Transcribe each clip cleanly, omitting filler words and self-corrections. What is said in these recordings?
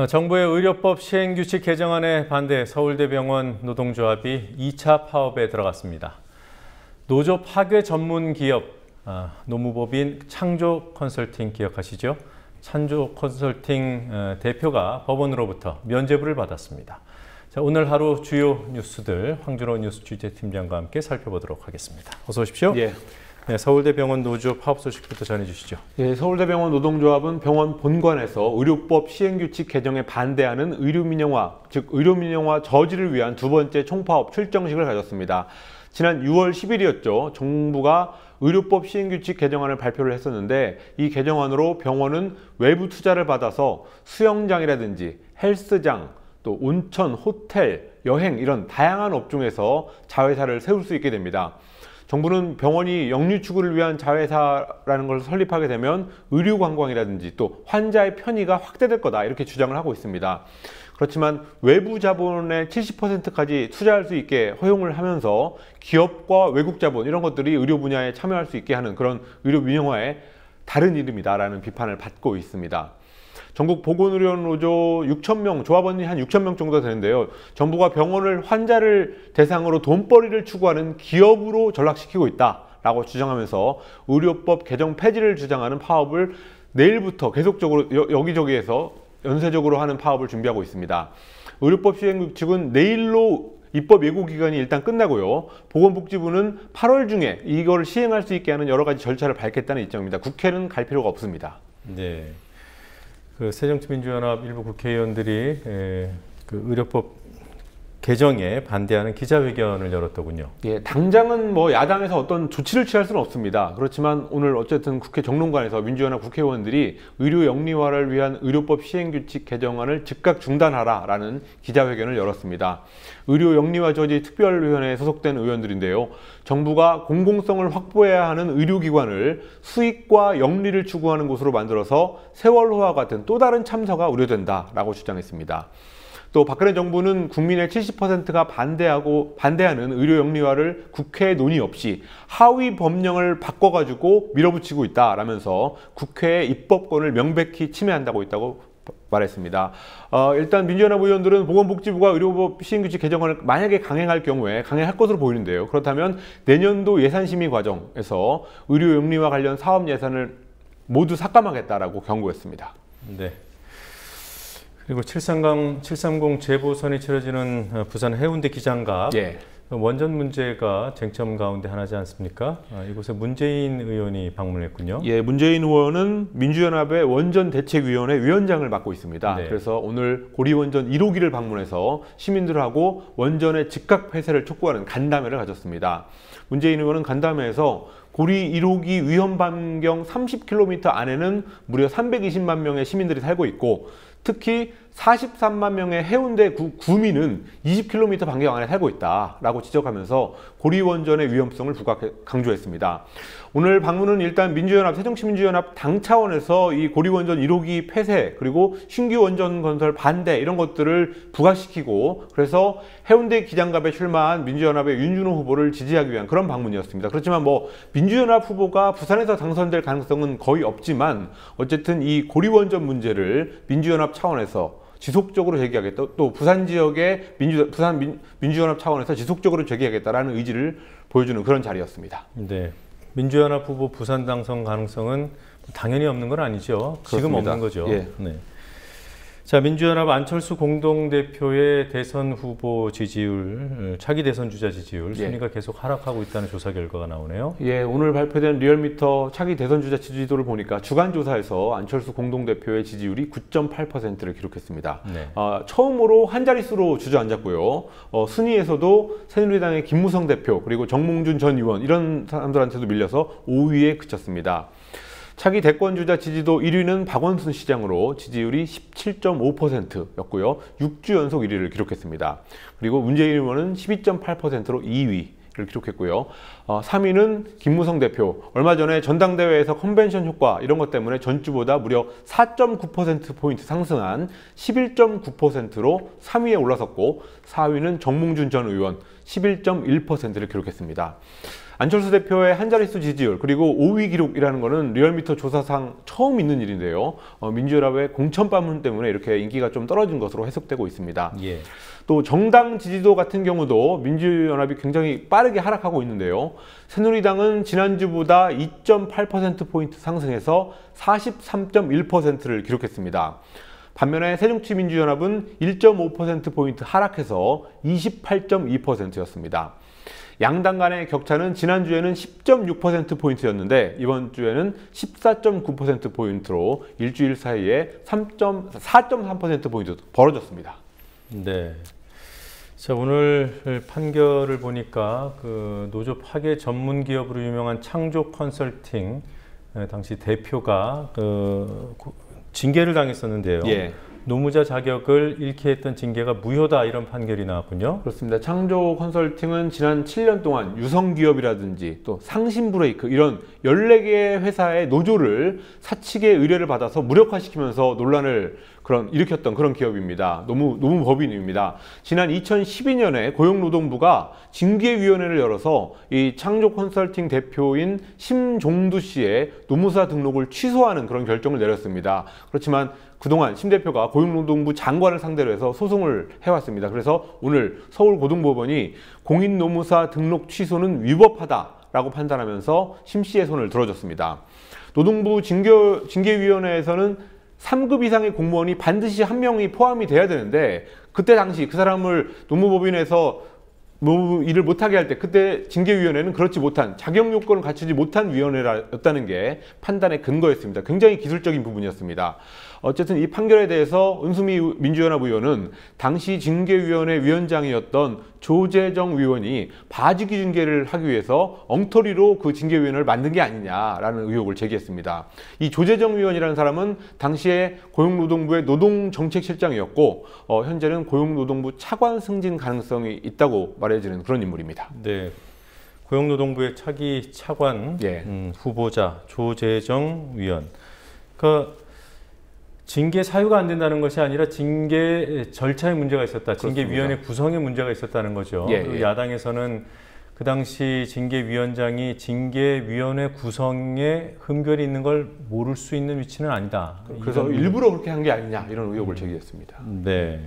정부의 의료법 시행규칙 개정안에 반대 서울대병원 노동조합이 2차 파업에 들어갔습니다. 노조 파괴 전문 기업 노무법인 창조컨설팅 기억하시죠? 창조컨설팅 대표가 법원으로부터 면죄부를 받았습니다. 자, 오늘 하루 주요 뉴스들 황준호 뉴스 취재팀장과 함께 살펴보도록 하겠습니다. 어서 오십시오. 예. 네, 서울대병원 노조 파업 소식부터 전해주시죠. 예, 서울대병원 노동조합은 병원 본관에서 의료법 시행규칙 개정에 반대하는 의료민영화, 즉 의료민영화 저지를 위한 두 번째 총파업 출정식을 가졌습니다. 지난 6월 10일이었죠. 정부가 의료법 시행규칙 개정안을 발표를 했었는데 이 개정안으로 병원은 외부 투자를 받아서 수영장이라든지 헬스장, 또 온천, 호텔, 여행 이런 다양한 업종에서 자회사를 세울 수 있게 됩니다. 정부는 병원이 영리 추구를 위한 자회사라는 것을 설립하게 되면 의료 관광이라든지 또 환자의 편의가 확대될 거다 이렇게 주장을 하고 있습니다. 그렇지만 외부 자본의 70%까지 투자할 수 있게 허용을 하면서 기업과 외국 자본 이런 것들이 의료 분야에 참여할 수 있게 하는 그런 의료 민영화의 다른 이름이다라는 비판을 받고 있습니다. 전국 보건의료노조 6,000명, 조합원이 한 6,000명 정도 되는데요. 정부가 병원을 환자를 대상으로 돈벌이를 추구하는 기업으로 전락시키고 있다라고 주장하면서 의료법 개정 폐지를 주장하는 파업을 내일부터 계속적으로 여기저기에서 연쇄적으로 하는 파업을 준비하고 있습니다. 의료법 시행규칙은 내일로 입법 예고 기간이 일단 끝나고요. 보건복지부는 8월 중에 이걸 시행할 수 있게 하는 여러 가지 절차를 밟겠다는 입장입니다. 국회는 갈 필요가 없습니다. 네. 새정치민주연합 일부 국회의원들이 의료법 개정에 반대하는 기자회견을 열었더군요. 예, 당장은 뭐 야당에서 어떤 조치를 취할 수는 없습니다. 그렇지만 오늘 어쨌든 국회 정론관에서 민주연합 국회의원들이 의료 영리화를 위한 의료법 시행규칙 개정안을 즉각 중단하라라는 기자회견을 열었습니다. 의료 영리화 저지 특별위원회에 소속된 의원들인데요. 정부가 공공성을 확보해야 하는 의료기관을 수익과 영리를 추구하는 곳으로 만들어서 세월호와 같은 또 다른 참사가 우려된다라고 주장했습니다. 또 박근혜 정부는 국민의 70%가 반대하는 의료 영리화를 국회 논의 없이 하위 법령을 바꿔가지고 밀어붙이고 있다라면서 국회의 입법권을 명백히 침해한다고 있다고 말했습니다. 일단 민주연합 의원들은 보건복지부가 의료법 시행규칙 개정안을 만약에 강행할 경우에 강행할 것으로 보이는데요. 그렇다면 내년도 예산심의 과정에서 의료 영리화 관련 사업 예산을 모두 삭감하겠다라고 경고했습니다. 네. 그리고 730 재보선이 치러지는 부산 해운대 기장갑. 예. 원전 문제가 쟁점 가운데 하나지 않습니까? 이곳에 문재인 의원이 방문했군요. 예, 문재인 의원은 민주연합의 원전대책위원회 위원장을 맡고 있습니다. 네. 그래서 오늘 고리원전 1호기를 방문해서 시민들하고 원전의 즉각 폐쇄를 촉구하는 간담회를 가졌습니다. 문재인 의원은 간담회에서 고리 1호기 위험 반경 30km 안에는 무려 320만 명의 시민들이 살고 있고 특히 43만 명의 해운대 구민은 20km 반경 안에 살고 있다라고 지적하면서 고리원전의 위험성을 강조했습니다. 오늘 방문은 일단 민주연합, 새정치민주연합 당 차원에서 이 고리원전 1호기 폐쇄 그리고 신규 원전 건설 반대 이런 것들을 부각시키고 그래서 해운대 기장갑에 출마한 민주연합의 윤준호 후보를 지지하기 위한 그런 방문이었습니다. 그렇지만 뭐 민주연합 후보가 부산에서 당선될 가능성은 거의 없지만 어쨌든 이 고리원전 문제를 민주연합 차원에서 지속적으로 제기하겠다. 또 부산 지역의 민주연합 차원에서 지속적으로 제기하겠다라는 의지를 보여주는 그런 자리였습니다. 네, 민주연합 후보 부산 당선 가능성은 당연히 없는 건 아니죠. 지금 그렇습니다. 없는 거죠. 예. 네. 자, 민주연합 안철수 공동대표의 대선 후보 지지율, 차기 대선 주자 지지율 순위가 계속 하락하고 있다는 조사 결과가 나오네요. 예, 오늘 발표된 리얼미터 차기 대선 주자 지지도를 보니까 주간 조사에서 안철수 공동대표의 지지율이 9.8%를 기록했습니다. 네. 처음으로 한 자릿수로 주저앉았고요. 순위에서도 새누리당의 김무성 대표 그리고 정몽준 전 의원 이런 사람들한테도 밀려서 5위에 그쳤습니다. 차기 대권주자 지지도 1위는 박원순 시장으로 지지율이 17.5%였고요. 6주 연속 1위를 기록했습니다. 그리고 문재인 의원은 12.8%로 2위를 기록했고요. 3위는 김무성 대표. 얼마 전에 전당대회에서 컨벤션 효과 이런 것 때문에 전주보다 무려 4.9%포인트 상승한 11.9%로 3위에 올라섰고 4위는 정몽준 전 의원 11.1%를 기록했습니다. 안철수 대표의 한 자릿수 지지율 그리고 5위 기록이라는 거는 리얼미터 조사상 처음 있는 일인데요. 민주연합의 공천 반문 때문에 이렇게 인기가 좀 떨어진 것으로 해석되고 있습니다. 예. 또 정당 지지도 같은 경우도 민주연합이 굉장히 빠르게 하락하고 있는데요. 새누리당은 지난주보다 2.8%포인트 상승해서 43.1%를 기록했습니다. 반면에 새정치민주연합은 1.5%포인트 하락해서 28.2%였습니다. 양당 간의 격차는 지난주에는 10.6%포인트였는데 이번 주에는 14.9%포인트로 일주일 사이에 4.3%포인트 벌어졌습니다. 네. 자, 오늘 판결을 보니까 그 노조 파괴 전문 기업으로 유명한 창조 컨설팅 당시 대표가 징계를 당했었는데요. 예. 노무자 자격을 잃게 했던 징계가 무효다 이런 판결이 나왔군요. 그렇습니다. 창조 컨설팅은 지난 7년 동안 유성기업이라든지 또 상신브레이크 이런 14개의 회사의 노조를 사측의 의뢰를 받아서 무력화시키면서 논란을 일으켰던 그런 기업입니다. 노무법인입니다. 지난 2012년에 고용노동부가 징계위원회를 열어서 이 창조 컨설팅 대표인 심종두 씨의 노무사 등록을 취소하는 그런 결정을 내렸습니다. 그렇지만 그동안 심 대표가 고용노동부 장관을 상대로 해서 소송을 해왔습니다. 그래서 오늘 서울고등법원이 공인노무사 등록 취소는 위법하다라고 판단하면서 심 씨의 손을 들어줬습니다. 노동부 징계위원회에서는 3급 이상의 공무원이 반드시 한 명이 포함이 돼야 되는데 그때 당시 그 사람을 노무법인에서 일을 못하게 할 때 그때 징계위원회는 그렇지 못한 자격 요건을 갖추지 못한 위원회였다는 게 판단의 근거였습니다. 굉장히 기술적인 부분이었습니다. 어쨌든 이 판결에 대해서 은수미 민주연합 의원은 당시 징계위원회 위원장이었던 조재정 위원이 봐주기 징계를 하기 위해서 엉터리로 그 징계위원회를 만든 게 아니냐라는 의혹을 제기했습니다. 이 조재정 위원이라는 사람은 당시에 고용노동부의 노동정책실장이었고 현재는 고용노동부 차관 승진 가능성이 있다고 말해지는 그런 인물입니다. 네, 고용노동부의 차기 차관 후보자 조재정 위원. 징계 사유가 안 된다는 것이 아니라 징계 절차에 문제가 있었다. 징계위원회 구성에 문제가 있었다는 거죠. 야당에서는 그 당시 징계위원장이 징계위원회 구성에 흠결이 있는 걸 모를 수 있는 위치는 아니다. 그래서 일부러 그렇게 한 게 아니냐 이런 의혹을 제기했습니다. 네.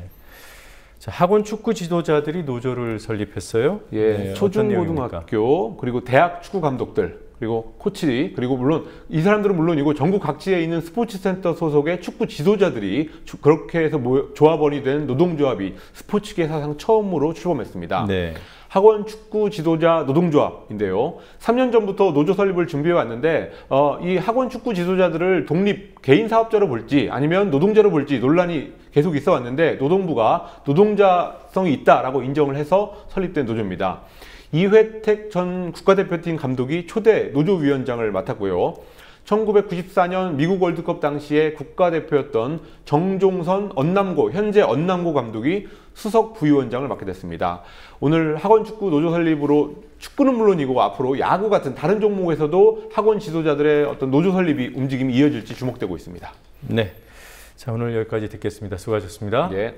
자, 학원 축구 지도자들이 노조를 설립했어요. 예, 초중고등학교 그리고 대학 축구 감독들 그리고 코치 그리고 물론 이 사람들은 물론이고 전국 각지에 있는 스포츠센터 소속의 축구 지도자들이 그렇게 해서 조합원이 된 노동조합이 스포츠계 사상 처음으로 출범했습니다. 네. 학원 축구 지도자 노동조합인데요. 3년 전부터 노조 설립을 준비해 왔는데 이 학원 축구 지도자들을 독립 개인 사업자로 볼지 아니면 노동자로 볼지 논란이 계속 있어 왔는데 노동부가 노동자성이 있다라고 인정을 해서 설립된 노조입니다. 이회택 전 국가대표팀 감독이 초대 노조위원장을 맡았고요. 1994년 미국 월드컵 당시에 국가대표였던 정종선 언남고 현재 언남고 감독이 수석 부위원장을 맡게 됐습니다. 오늘 학원축구 노조 설립으로 축구는 물론이고 앞으로 야구 같은 다른 종목에서도 학원 지도자들의 어떤 노조 설립이 움직임이 이어질지 주목되고 있습니다. 네, 자 오늘 여기까지 듣겠습니다. 수고하셨습니다. 네.